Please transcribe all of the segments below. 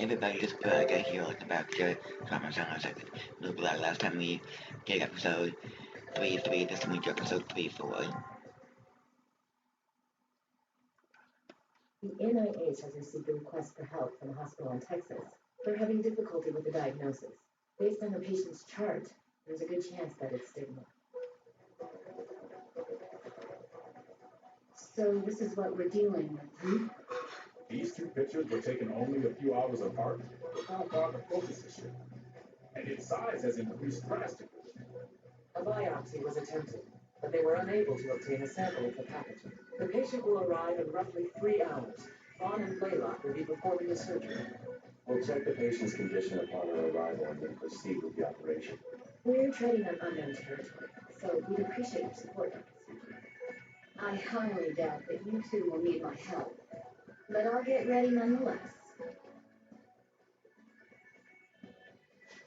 Everybody just get here like back to Thomas on a second. Look like last time we did episode 3, this time we do episode 3-4. The NIH has received a request for help from a hospital in Texas. They're having difficulty with the diagnosis. Based on the patient's chart, there's a good chance that it's stigma. So this is what we're dealing with. These two pictures were taken only a few hours apart. Look how far the focus has shifted. And its size has increased drastically. A biopsy was attempted, but they were unable to obtain a sample of the pathogen. The patient will arrive in roughly 3 hours. Vaughn and Blaylock will be performing the surgery. We'll check the patient's condition upon her arrival and then proceed with the operation. We're treading on unknown territory, so we'd appreciate your support, Dr. Suki. I highly doubt that you two will need my help, but I'll get ready nonetheless.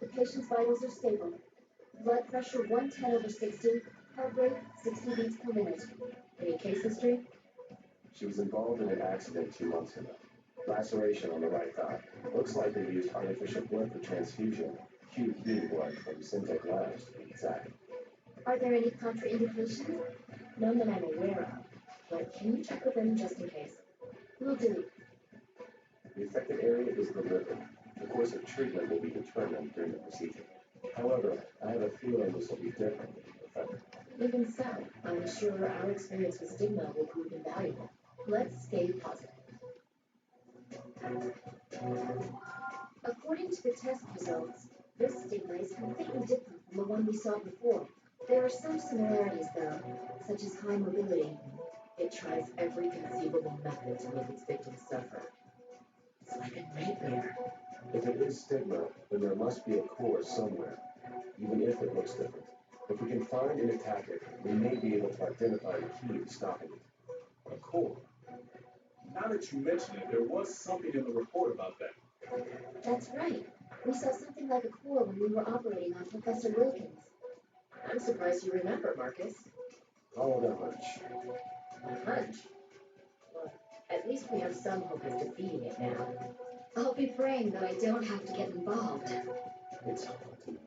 The patient's vitals are stable. Blood pressure 110/60, heart rate 60 beats per minute. Any case history? She was involved in an accident 2 months ago. Laceration on the right thigh. Looks like they used artificial blood for transfusion. QP blood from Syntec Labs, to be exact. Are there any contraindications? None that I'm aware of, but can you check with them just in case? Will do. The affected area is the liver. The course of treatment will be determined during the procedure. However, I have a feeling this will be different than the affected. Even so, I'm sure our experience with stigma will prove invaluable. Let's stay positive. According to the test results, this stigma is completely different from the one we saw before. There are some similarities, though, such as high mobility. It tries every conceivable method to make its victims suffer. It's like a nightmare. If it is stigma, then there must be a core somewhere, even if it looks different. If we can find and attack it, we may be able to identify the key to stopping it. A core. Now that you mention it, there was something in the report about that. That's right. We saw something like a core when we were operating on Professor Wilkins. I'm surprised you remember, Marcus. Call it a hunch. A hunch? Well, at least we have some hope of defeating it now. I'll be praying that I don't have to get involved. It's haunting me.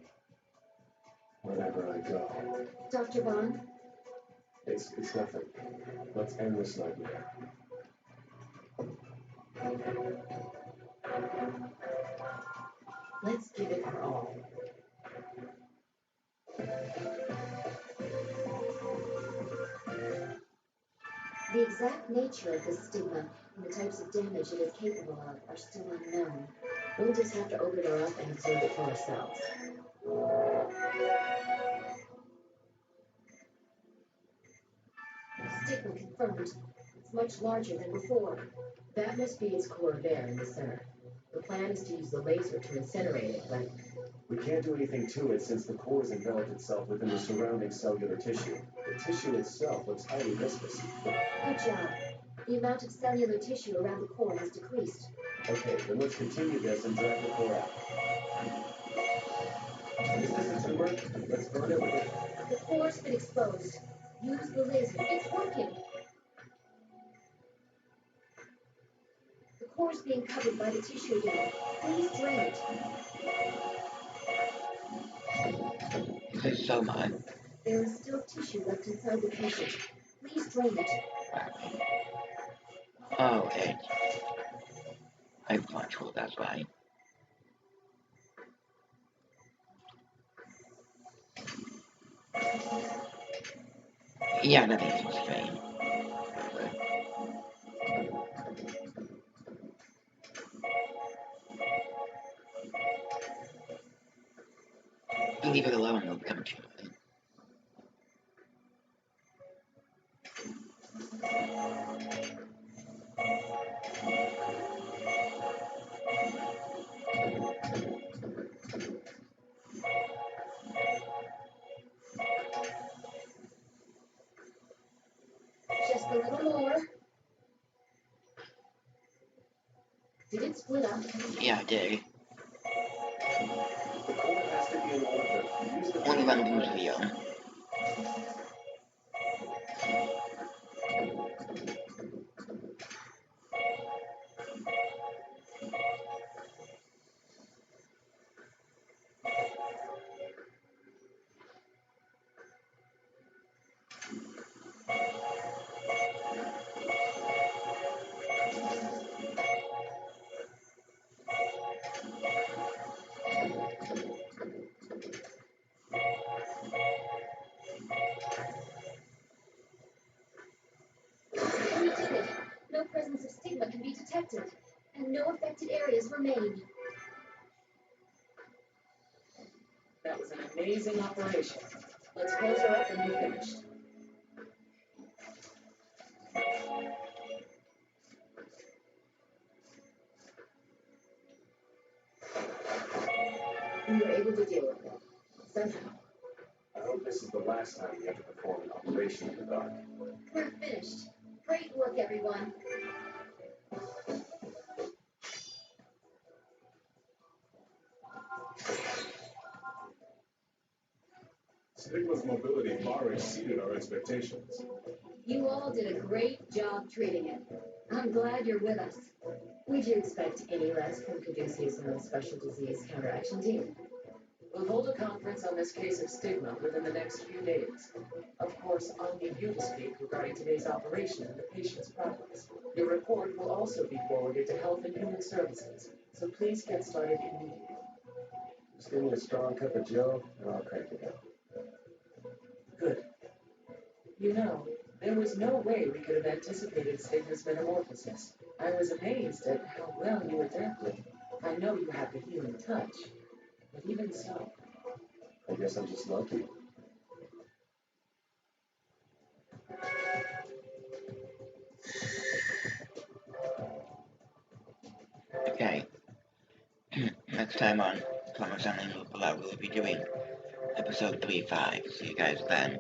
Wherever I go. Dr. Bond? It's nothing. Let's end this nightmare. Let's give it our all. The exact nature of this stigma and the types of damage it is capable of are still unknown. We'll just have to open her up and observe it for ourselves. Stigma confirmed. It's much larger than before. That must be its core there in the center. The plan is to use the laser to incinerate it, but We can't do anything to it since the core has enveloped itself within the surrounding cellular tissue. The tissue itself looks highly viscous. Good job. The amount of cellular tissue around the core has decreased. Okay, then let's continue this and drag the core out. Is this a tumor? Let's burn it with it. The core's been exposed. Use the laser. It's working. The core's being covered by the tissue again. Please drain it. This is so mine. There is still tissue left inside the patient. Please drain it. Oh, Ed. I'm control, that's right. Yeah, that makes sense, right? Leave it alone, it'll become too much. Just a little more. Did it split up? Yeah, I did. The core has to be in orbit. Use the Only one lose video. no presence of stigma can be detected, and no affected areas remain. That was an amazing operation. Let's close her up and be finished. We were able to deal with it. Somehow. I hope this is the last time you have to perform an operation in the dark. We're finished. Great work, everyone. Stigma's mobility far exceeded our expectations. You all did a great job treating it. I'm glad you're with us. Would you expect any less from Caduceus Special Disease Counteraction Team? We'll hold a conference on this case of stigma within the next few days. Of course, I'll need you to speak regarding today's operation and the patient's progress. Your report will also be forwarded to Health and Human Services, so please get started immediately. Just give me a strong cup of Joe, and I'll crank it up. Good. You know, there was no way we could have anticipated Stigma's metamorphosis. I was amazed at how well you adapted. I know you have the healing touch, but even so. I guess I'm just lucky. Okay. Next time on Comics Online Loop, we'll be doing episode 3-5. See you guys then.